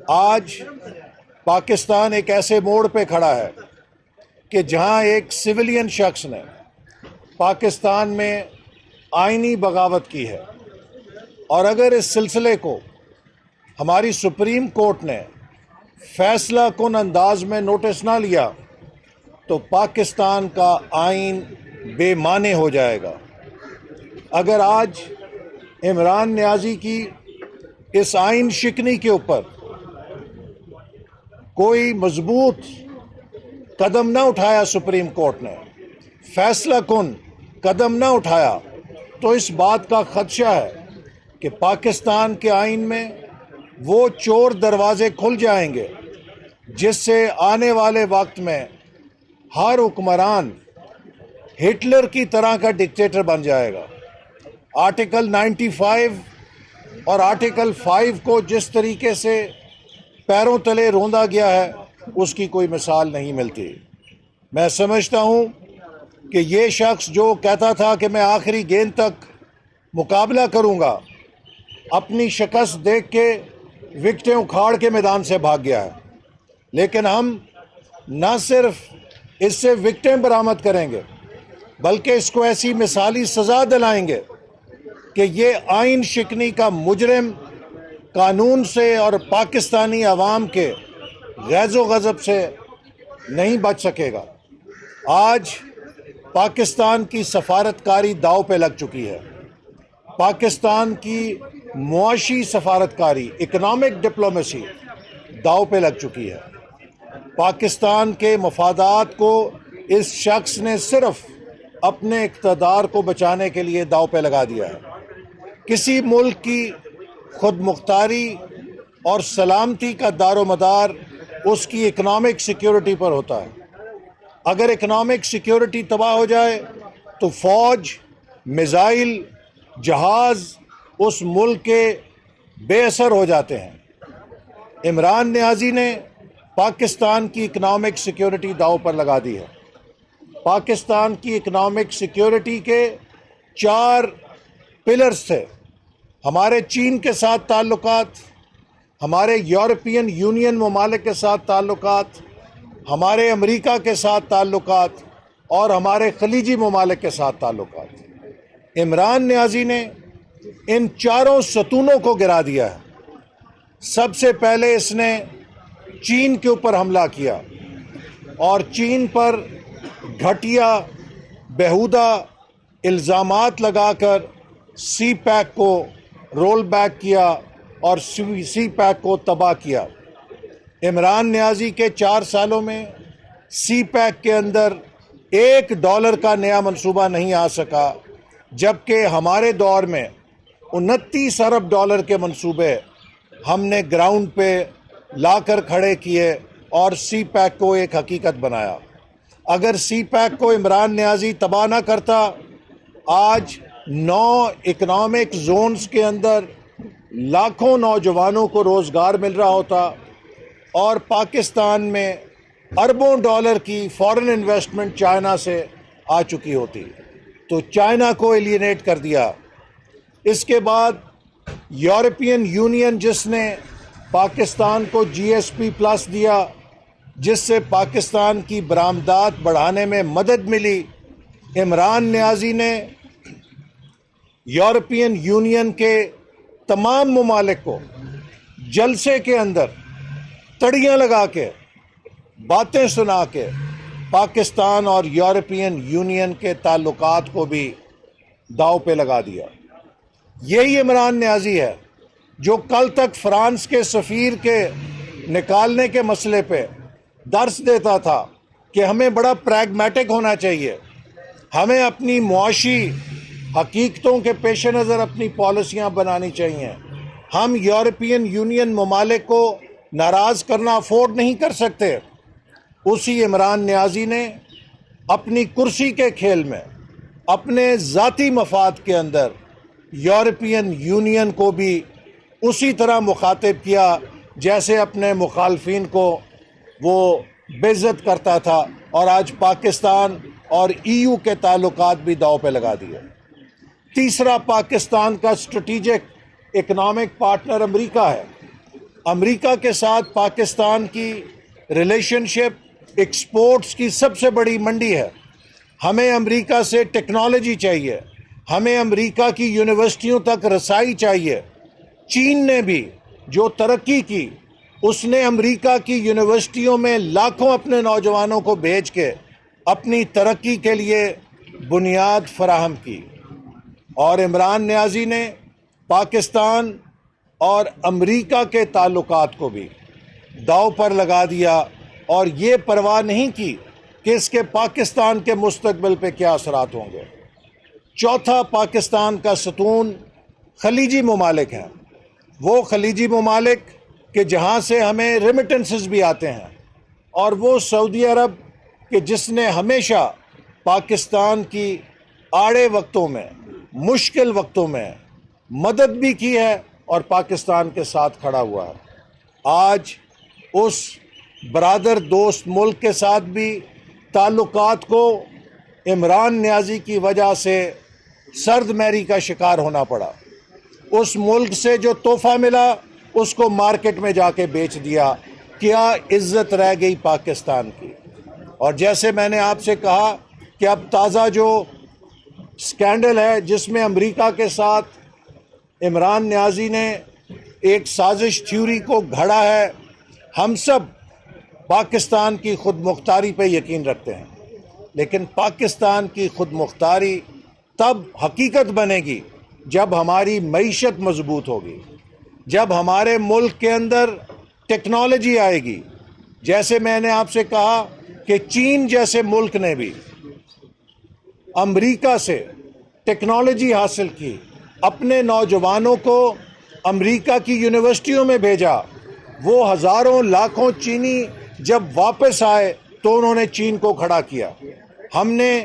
آج پاکستان ایک ایسے موڑ پہ کھڑا ہے کہ جہاں ایک سویلین شخص نے پاکستان میں آئینی بغاوت کی ہے، اور اگر اس سلسلے کو ہماری سپریم کورٹ نے فیصلہ کن انداز میں نوٹس نہ لیا تو پاکستان کا آئین بے معنی ہو جائے گا۔ اگر آج عمران نیازی کی اس آئین شکنی کے اوپر کوئی مضبوط قدم نہ اٹھایا، سپریم کورٹ نے فیصلہ کن قدم نہ اٹھایا، تو اس بات کا خدشہ ہے کہ پاکستان کے آئین میں وہ چور دروازے کھل جائیں گے جس سے آنے والے وقت میں ہر حکمران ہٹلر کی طرح کا ڈکٹیٹر بن جائے گا۔ آرٹیکل 95 اور آرٹیکل 5 کو جس طریقے سے پیروں تلے روندا گیا ہے، اس کی کوئی مثال نہیں ملتی۔ میں سمجھتا ہوں کہ یہ شخص جو کہتا تھا کہ میں آخری گیند تک مقابلہ کروں گا، اپنی شکست دیکھ کے وکٹیں اکھاڑ کے میدان سے بھاگ گیا ہے۔ لیکن ہم نہ صرف اس سے وکٹیں برآمد کریں گے بلکہ اس کو ایسی مثالی سزا دلائیں گے کہ یہ آئین شکنی کا مجرم قانون سے اور پاکستانی عوام کے غیظ و غضب سے نہیں بچ سکے گا۔ آج پاکستان کی سفارتکاری داؤ پہ لگ چکی ہے۔ پاکستان کی معاشی سفارتکاری، اکنامک ڈپلومیسی داؤ پہ لگ چکی ہے۔ پاکستان کے مفادات کو اس شخص نے صرف اپنے اقتدار کو بچانے کے لیے داؤ پہ لگا دیا ہے۔ کسی ملک کی خود مختاری اور سلامتی کا دار و مدار اس کی اکنامک سیکیورٹی پر ہوتا ہے۔ اگر اکنامک سیکیورٹی تباہ ہو جائے تو فوج، میزائل، جہاز اس ملک کے بے اثر ہو جاتے ہیں۔ عمران نیازی نے پاکستان کی اکنامک سیکیورٹی داؤ پر لگا دی ہے۔ پاکستان کی اکنامک سیکیورٹی کے 4 پلرز تھے: ہمارے چین کے ساتھ تعلقات، ہمارے یورپین یونین ممالک کے ساتھ تعلقات، ہمارے امریکہ کے ساتھ تعلقات اور ہمارے خلیجی ممالک کے ساتھ تعلقات۔ عمران نیازی نے ان 4 ستونوں کو گرا دیا ہے۔ سب سے پہلے اس نے چین کے اوپر حملہ کیا اور چین پر گھٹیا بیہودہ الزامات لگا کر سی پیک کو رول بیک کیا اور سی پیک کو تباہ کیا۔ عمران نیازی کے 4 سالوں میں سی پیک کے اندر $1 کا نیا منصوبہ نہیں آ سکا، جبکہ ہمارے دور میں 29 ارب ڈالر کے منصوبے ہم نے گراؤنڈ پہ لا کر کھڑے کیے اور سی پیک کو ایک حقیقت بنایا۔ اگر سی پیک کو عمران نیازی تباہ نہ کرتا، آج 9 اکنامک زونز کے اندر لاکھوں نوجوانوں کو روزگار مل رہا ہوتا اور پاکستان میں اربوں ڈالر کی فارن انویسٹمنٹ چائنا سے آ چکی ہوتی۔ تو چائنا کو ایلینیٹ کر دیا۔ اس کے بعد یورپین یونین جس نے پاکستان کو GSP+ دیا، جس سے پاکستان کی برآمدات بڑھانے میں مدد ملی، عمران نیازی نے یورپین یونین کے تمام ممالک کو جلسے کے اندر تڑیاں لگا کے، باتیں سنا کے پاکستان اور یورپین یونین کے تعلقات کو بھی داؤ پہ لگا دیا۔ یہی عمران نیازی ہے جو کل تک فرانس کے سفیر کے نکالنے کے مسئلے پہ درس دیتا تھا کہ ہمیں بڑا پریگمیٹک ہونا چاہیے، ہمیں اپنی معاشی حقیقتوں کے پیش نظر اپنی پالیسیاں بنانی چاہیے، ہم یورپین یونین ممالک کو ناراض کرنا افورڈ نہیں کر سکتے۔ اسی عمران نیازی نے اپنی کرسی کے کھیل میں، اپنے ذاتی مفاد کے اندر یورپین یونین کو بھی اسی طرح مخاطب کیا جیسے اپنے مخالفین کو وہ بے عزت کرتا تھا، اور آج پاکستان اور EU کے تعلقات بھی داؤ پہ لگا دیے۔ تیسرا پاکستان کا اسٹریٹجک اکنامک پارٹنر امریکہ ہے۔ امریکہ کے ساتھ پاکستان کی ریلیشن شپ ایکسپورٹس کی سب سے بڑی منڈی ہے. ہمیں امریکہ سے ٹیکنالوجی چاہیے, ہمیں امریکہ کی یونیورسٹیوں تک رسائی چاہیے. چین نے بھی جو ترقی کی, اس نے امریکہ کی یونیورسٹیوں میں لاکھوں اپنے نوجوانوں کو بھیج کے اپنی ترقی کے لیے بنیاد فراہم کی. اور عمران نیازی نے پاکستان اور امریکہ کے تعلقات کو بھی داؤ پر لگا دیا اور یہ پرواہ نہیں کی کہ اس کے پاکستان کے مستقبل پہ کیا اثرات ہوں گے. چوتھا پاکستان کا ستون خلیجی ممالک ہیں. وہ خلیجی ممالک کہ جہاں سے ہمیں ریمیٹنسز بھی آتے ہیں, اور وہ سعودی عرب کہ جس نے ہمیشہ پاکستان کی آڑے وقتوں میں, مشکل وقتوں میں مدد بھی کی ہے اور پاکستان کے ساتھ کھڑا ہوا ہے. آج اس برادر دوست ملک کے ساتھ بھی تعلقات کو عمران نیازی کی وجہ سے سرد میری کا شکار ہونا پڑا. اس ملک سے جو تحفہ ملا اس کو مارکیٹ میں جا کے بیچ دیا. کیا عزت رہ گئی پاکستان کی. اور جیسے میں نے آپ سے کہا کہ اب تازہ جو سکینڈل ہے جس میں امریکہ کے ساتھ عمران نیازی نے ایک سازش تھیوری کو گھڑا ہے, ہم سب پاکستان کی خود مختاری پہ یقین رکھتے ہیں, لیکن پاکستان کی خود مختاری تب حقیقت بنے گی جب ہماری معیشت مضبوط ہوگی, جب ہمارے ملک کے اندر ٹیکنالوجی آئے گی. جیسے میں نے آپ سے کہا کہ چین جیسے ملک نے بھی امریکہ سے ٹیکنالوجی حاصل کی, اپنے نوجوانوں کو امریکہ کی یونیورسٹیوں میں بھیجا. وہ ہزاروں لاکھوں چینی جب واپس آئے تو انہوں نے چین کو کھڑا کیا. ہم نے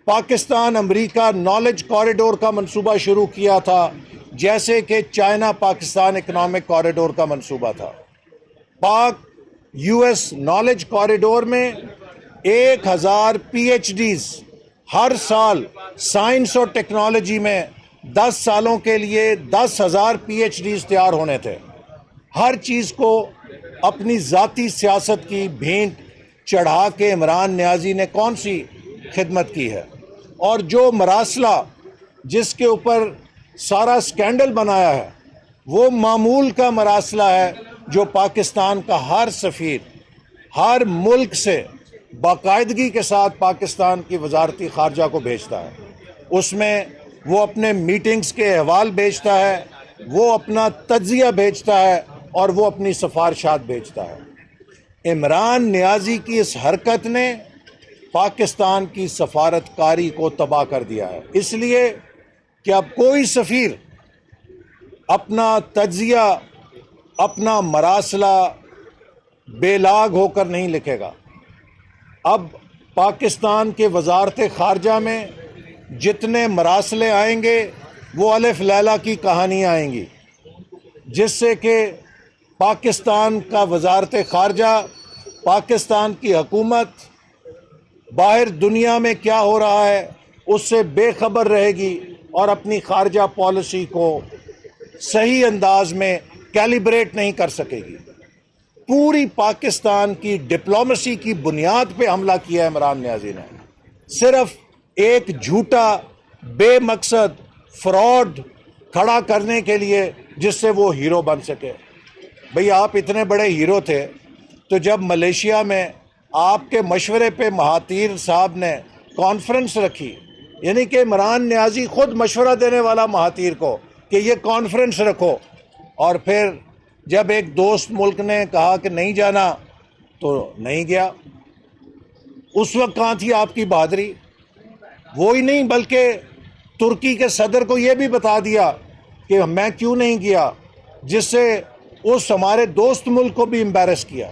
پاکستان امریکہ نالج کوریڈور کا منصوبہ شروع کیا تھا, جیسے کہ چائنا پاکستان اکنامک کوریڈور کا منصوبہ تھا. پاک یو ایس نالج کوریڈور میں 1000 پی ایچ ڈیز ہر سال سائنس اور ٹیکنالوجی میں 10 سالوں کے لیے 10,000 پی ایچ ڈیز تیار ہونے تھے. ہر چیز کو اپنی ذاتی سیاست کی بھینٹ چڑھا کے عمران نیازی نے کون سی خدمت کی ہے. اور جو مراسلہ جس کے اوپر سارا سکینڈل بنایا ہے وہ معمول کا مراسلہ ہے جو پاکستان کا ہر سفیر ہر ملک سے باقاعدگی کے ساتھ پاکستان کی وزارتی خارجہ کو بھیجتا ہے. اس میں وہ اپنے میٹنگز کے احوال بھیجتا ہے, وہ اپنا تجزیہ بھیجتا ہے اور وہ اپنی سفارشات بھیجتا ہے. عمران نیازی کی اس حرکت نے پاکستان کی سفارتکاری کو تباہ کر دیا ہے, اس لیے کہ اب کوئی سفیر اپنا تجزیہ اپنا مراسلہ بے لاگ ہو کر نہیں لکھے گا. اب پاکستان کے وزارت خارجہ میں جتنے مراسلے آئیں گے وہ الف لیلا کی کہانی آئیں گی, جس سے کہ پاکستان کا وزارت خارجہ, پاکستان کی حکومت باہر دنیا میں کیا ہو رہا ہے اس سے بے خبر رہے گی اور اپنی خارجہ پالیسی کو صحیح انداز میں کیلیبریٹ نہیں کر سکے گی. پوری پاکستان کی ڈپلومیسی کی بنیاد پہ حملہ کیا ہے عمران نیازی نے, صرف ایک جھوٹا بے مقصد فراڈ کھڑا کرنے کے لیے جس سے وہ ہیرو بن سکے. بھئی آپ اتنے بڑے ہیرو تھے تو جب ملیشیا میں آپ کے مشورے پہ مہاتیر صاحب نے کانفرنس رکھی, یعنی کہ عمران نیازی خود مشورہ دینے والا مہاتیر کو کہ یہ کانفرنس رکھو, اور پھر جب ایک دوست ملک نے کہا کہ نہیں جانا تو نہیں گیا. اس وقت کہاں تھی آپ کی بہادری؟ وہی نہیں بلکہ ترکی کے صدر کو یہ بھی بتا دیا کہ میں کیوں نہیں گیا, جس سے اس ہمارے دوست ملک کو بھی امبیرس کیا.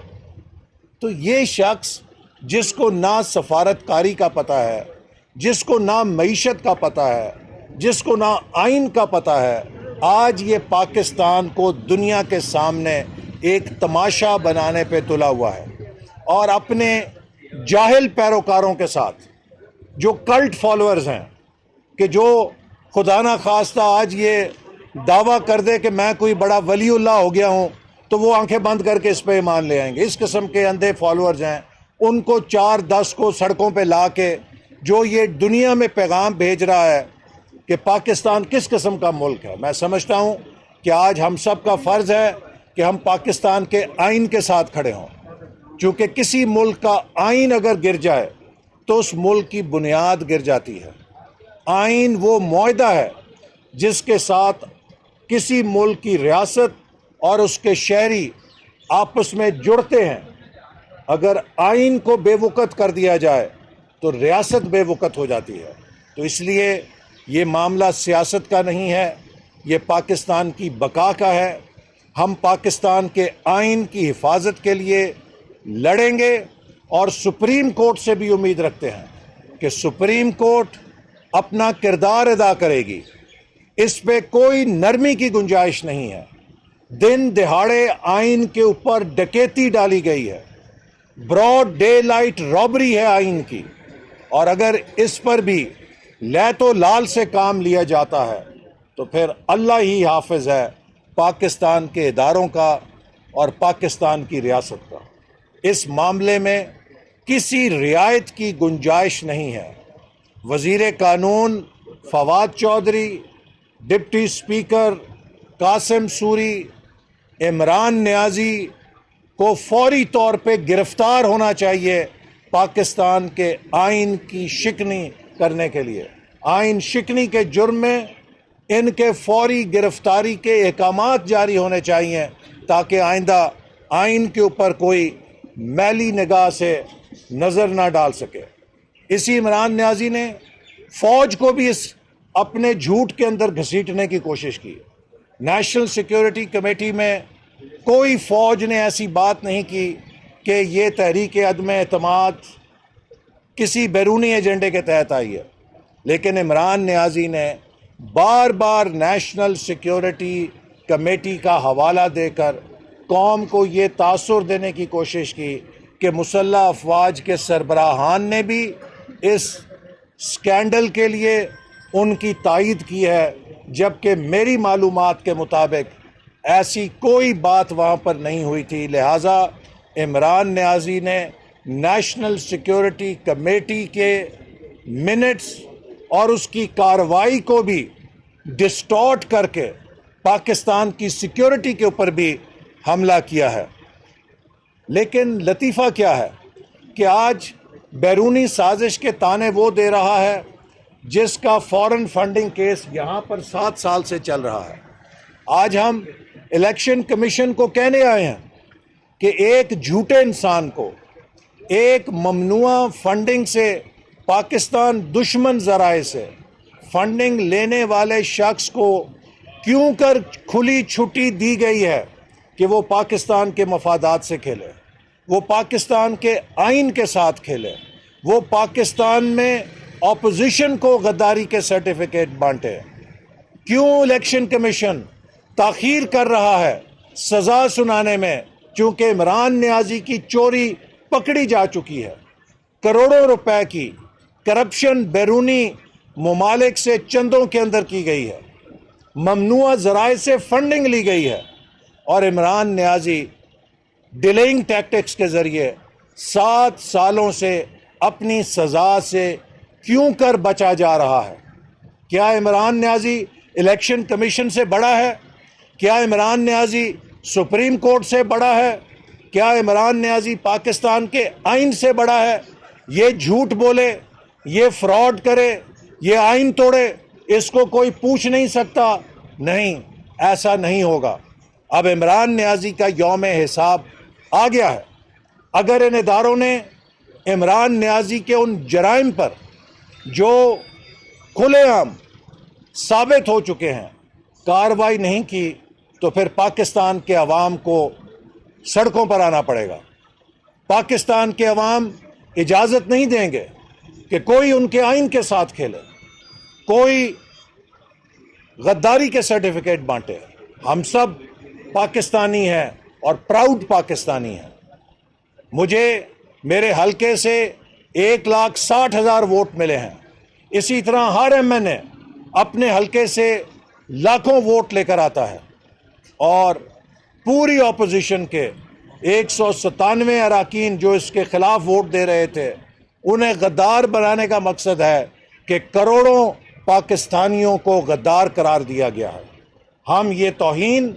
تو یہ شخص جس کو نہ سفارتکاری کا پتہ ہے, جس کو نہ معیشت کا پتہ ہے, جس کو نہ آئین کا پتہ ہے, آج یہ پاکستان کو دنیا کے سامنے ایک تماشا بنانے پہ تلا ہوا ہے, اور اپنے جاہل پیروکاروں کے ساتھ جو کلٹ فالوورز ہیں کہ جو خدا نہ خواستہ آج یہ دعویٰ کر دے کہ میں کوئی بڑا ولی اللہ ہو گیا ہوں تو وہ آنکھیں بند کر کے اس پہ ایمان لے آئیں گے. اس قسم کے اندھے فالوورز ہیں. ان کو 4-10 کو سڑکوں پہ لا کے جو یہ دنیا میں پیغام بھیج رہا ہے کہ پاکستان کس قسم کا ملک ہے. میں سمجھتا ہوں کہ آج ہم سب کا فرض ہے کہ ہم پاکستان کے آئین کے ساتھ کھڑے ہوں. چونکہ کسی ملک کا آئین اگر گر جائے تو اس ملک کی بنیاد گر جاتی ہے. آئین وہ معاہدہ ہے جس کے ساتھ کسی ملک کی ریاست اور اس کے شہری آپس میں جڑتے ہیں. اگر آئین کو بے وقت کر دیا جائے تو ریاست بے وقت ہو جاتی ہے. تو اس لیے یہ معاملہ سیاست کا نہیں ہے، یہ پاکستان کی بقا کا ہے. ہم پاکستان کے آئین کی حفاظت کے لیے لڑیں گے اور سپریم کورٹ سے بھی امید رکھتے ہیں کہ سپریم کورٹ اپنا کردار ادا کرے گی. اس پہ کوئی نرمی کی گنجائش نہیں ہے. دن دہاڑے آئین کے اوپر ڈکیتی ڈالی گئی ہے، براڈ ڈے لائٹ رابری ہے آئین کی. اور اگر اس پر بھی لیت و لال سے کام لیا جاتا ہے تو پھر اللہ ہی حافظ ہے پاکستان کے اداروں کا اور پاکستان کی ریاست کا. اس معاملے میں کسی رعایت کی گنجائش نہیں ہے. وزیر قانون فواد چودھری، ڈپٹی اسپیکر قاسم سوری، عمران نیازی کو فوری طور پہ گرفتار ہونا چاہیے پاکستان کے آئین کی شکنی کرنے کے لیے. آئین شکنی کے جرم میں ان کے فوری گرفتاری کے احکامات جاری ہونے چاہیے تاکہ آئندہ آئین کے اوپر کوئی میلی نگاہ سے نظر نہ ڈال سکے. اسی عمران نیازی نے فوج کو بھی اس اپنے جھوٹ کے اندر گھسیٹنے کی کوشش کی. نیشنل سیکیورٹی کمیٹی میں کوئی فوج نے ایسی بات نہیں کی کہ یہ تحریک عدم اعتماد کسی بیرونی ایجنڈے کے تحت آئی ہے. لیکن عمران نیازی نے بار بار نیشنل سیکیورٹی کمیٹی کا حوالہ دے کر قوم کو یہ تاثر دینے کی کوشش کی کہ مسلح افواج کے سربراہان نے بھی اس سکینڈل کے لیے ان کی تائید کی ہے، جبکہ میری معلومات کے مطابق ایسی کوئی بات وہاں پر نہیں ہوئی تھی. لہٰذا عمران نیازی نے نیشنل سیکیورٹی کمیٹی کے منٹس اور اس کی کارروائی کو بھی ڈسٹارٹ کر کے پاکستان کی سیکیورٹی کے اوپر بھی حملہ کیا ہے. لیکن لطیفہ کیا ہے کہ آج بیرونی سازش کے تانے وہ دے رہا ہے جس کا فورن فنڈنگ کیس یہاں پر 7 سال سے چل رہا ہے. آج ہم الیکشن کمیشن کو کہنے آئے ہیں کہ ایک جھوٹے انسان کو، ایک ممنوع فنڈنگ سے، پاکستان دشمن ذرائع سے فنڈنگ لینے والے شخص کو کیوں کر کھلی چھٹی دی گئی ہے کہ وہ پاکستان کے مفادات سے کھیلے، وہ پاکستان کے آئین کے ساتھ کھیلے، وہ پاکستان میں اپوزیشن کو غداری کے سرٹیفکیٹ بانٹے. کیوں الیکشن کمیشن تاخیر کر رہا ہے سزا سنانے میں؟ چونکہ عمران نیازی کی چوری پکڑی جا چکی ہے، کروڑوں روپے کی کرپشن بیرونی ممالک سے چندوں کے اندر کی گئی ہے، ممنوع ذرائع سے فنڈنگ لی گئی ہے، اور عمران نیازی ڈیلنگ ٹیکٹکس کے ذریعے 7 سالوں سے اپنی سزا سے کیوں کر بچا جا رہا ہے؟ کیا عمران نیازی الیکشن کمیشن سے بڑا ہے؟ کیا عمران نیازی سپریم کورٹ سے بڑا ہے؟ کیا عمران نیازی پاکستان کے آئین سے بڑا ہے؟ یہ جھوٹ بولے، یہ فراڈ کرے، یہ آئین توڑے، اس کو کوئی پوچھ نہیں سکتا؟ نہیں، ایسا نہیں ہوگا. اب عمران نیازی کا یوم حساب آ گیا ہے. اگر ان اداروں نے عمران نیازی کے ان جرائم پر جو کھلے عام ثابت ہو چکے ہیں کارروائی نہیں کی تو پھر پاکستان کے عوام کو سڑکوں پر آنا پڑے گا. پاکستان کے عوام اجازت نہیں دیں گے کہ کوئی ان کے آئین کے ساتھ کھیلے، کوئی غداری کے سرٹیفکیٹ بانٹے. ہم سب پاکستانی ہیں اور پراؤڈ پاکستانی ہیں. مجھے میرے حلقے سے 1,60,000 ووٹ ملے ہیں. اسی طرح ہر ایم این اے اپنے حلقے سے لاکھوں ووٹ لے کر آتا ہے، اور پوری اپوزیشن کے 197 اراکین جو اس کے خلاف ووٹ دے رہے تھے، انہیں غدار بنانے کا مقصد ہے کہ کروڑوں پاکستانیوں کو غدار قرار دیا گیا ہے۔ ہم یہ توہین،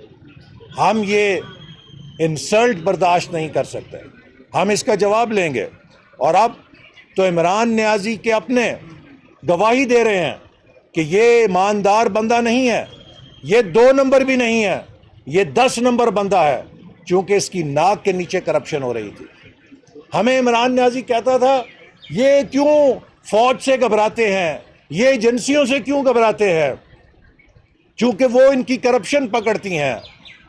ہم یہ انسلٹ برداشت نہیں کر سکتے، ہم اس کا جواب لیں گے۔ اور اب تو عمران نیازی کے اپنے گواہی دے رہے ہیں کہ یہ ایماندار بندہ نہیں ہے، یہ 2 نمبر بھی نہیں ہے، یہ 10 نمبر بندہ ہے، چونکہ اس کی ناک کے نیچے کرپشن ہو رہی تھی۔ ہمیں عمران نیازی کہتا تھا یہ کیوں فوج سے گھبراتے ہیں، یہ ایجنسیوں سے کیوں گھبراتے ہیں، چونکہ وہ ان کی کرپشن پکڑتی ہیں۔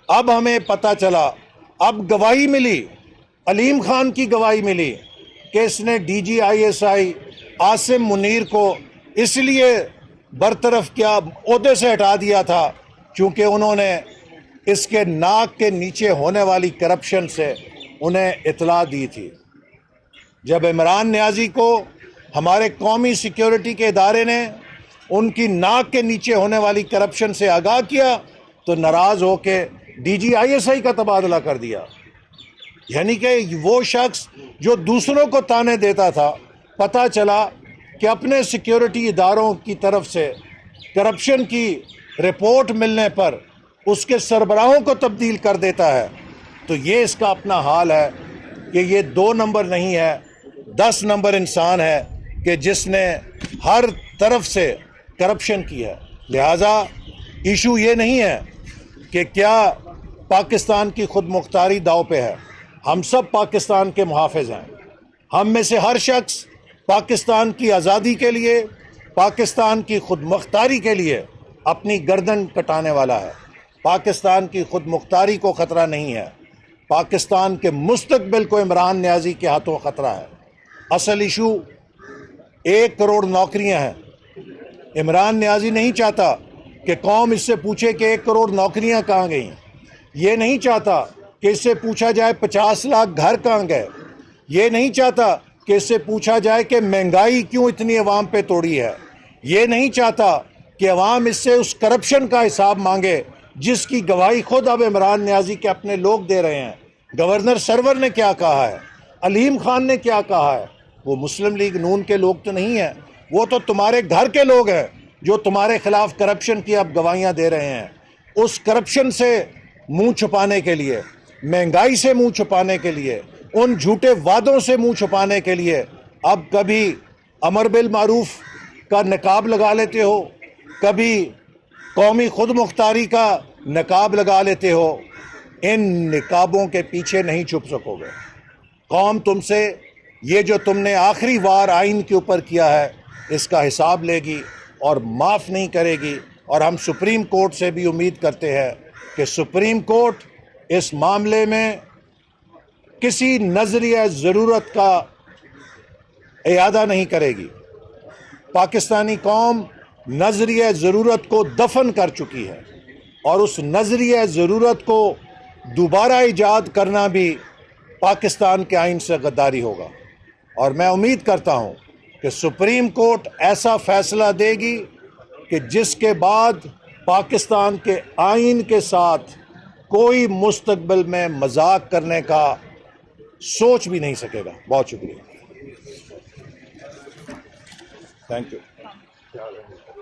اب ہمیں پتہ چلا، اب گواہی ملی، علیم خان کی گواہی ملی کہ اس نے D G I S I Asim Munir کو اس لیے برطرف کیا، عہدے سے ہٹا دیا تھا، چونکہ انہوں نے اس کے ناک کے نیچے ہونے والی کرپشن سے انہیں اطلاع دی تھی۔ جب عمران نیازی کو ہمارے قومی سیکیورٹی کے ادارے نے ان کی ناک کے نیچے ہونے والی کرپشن سے آگاہ کیا تو ناراض ہو کے ڈی جی آئی ایس آئی کا تبادلہ کر دیا۔ یعنی کہ وہ شخص جو دوسروں کو تانے دیتا تھا، پتہ چلا کہ اپنے سیکیورٹی اداروں کی طرف سے کرپشن کی رپورٹ ملنے پر اس کے سربراہوں کو تبدیل کر دیتا ہے۔ تو یہ اس کا اپنا حال ہے کہ یہ 2 نمبر نہیں ہے، 10 نمبر انسان ہے کہ جس نے ہر طرف سے کرپشن کی ہے۔ لہٰذا ایشو یہ نہیں ہے کہ کیا پاکستان کی خود مختاری داؤ پہ ہے، ہم سب پاکستان کے محافظ ہیں۔ ہم میں سے ہر شخص پاکستان کی آزادی کے لیے، پاکستان کی خود مختاری کے لیے اپنی گردن کٹانے والا ہے۔ پاکستان کی خود مختاری کو خطرہ نہیں ہے، پاکستان کے مستقبل کو عمران نیازی کے ہاتھوں خطرہ ہے۔ اصل ایشو 1 کروڑ نوکریاں ہیں۔ عمران نیازی نہیں چاہتا کہ قوم اس سے پوچھے کہ 1 کروڑ نوکریاں کہاں گئیں، یہ نہیں چاہتا کہ اس سے پوچھا جائے 50 لاکھ گھر کہاں گئے، یہ نہیں چاہتا کہ اس سے پوچھا جائے کہ مہنگائی کیوں اتنی عوام پہ توڑی ہے، یہ نہیں چاہتا کہ عوام اس سے اس کرپشن کا حساب مانگے جس کی گواہی خود اب عمران نیازی کے اپنے لوگ دے رہے ہیں۔ گورنر سرور نے کیا کہا ہے، علیم خان نے کیا کہا ہے، وہ مسلم لیگ نون کے لوگ تو نہیں ہیں، وہ تو تمہارے گھر کے لوگ ہیں جو تمہارے خلاف کرپشن کی اب گواہیاں دے رہے ہیں۔ اس کرپشن سے منہ چھپانے کے لیے، مہنگائی سے منہ چھپانے کے لیے، ان جھوٹے وعدوں سے منہ چھپانے کے لیے اب کبھی امر بالمعروف کا نقاب لگا لیتے ہو، کبھی قومی خود مختاری کا نقاب لگا لیتے ہو۔ ان نقابوں کے پیچھے نہیں چھپ سکو گے۔ قوم تم سے یہ جو تم نے آخری وار آئین کے اوپر کیا ہے اس کا حساب لے گی اور معاف نہیں کرے گی۔ اور ہم سپریم کورٹ سے بھی امید کرتے ہیں کہ سپریم کورٹ اس معاملے میں کسی نظریہ ضرورت کا اعادہ نہیں کرے گی۔ پاکستانی قوم نظریہ ضرورت کو دفن کر چکی ہے، اور اس نظریہ ضرورت کو دوبارہ ایجاد کرنا بھی پاکستان کے آئین سے غداری ہوگا۔ اور میں امید کرتا ہوں کہ سپریم کورٹ ایسا فیصلہ دے گی کہ جس کے بعد پاکستان کے آئین کے ساتھ کوئی مستقبل میں مذاق کرنے کا سوچ بھی نہیں سکے گا۔ بہت شکریہ، تھینک یو۔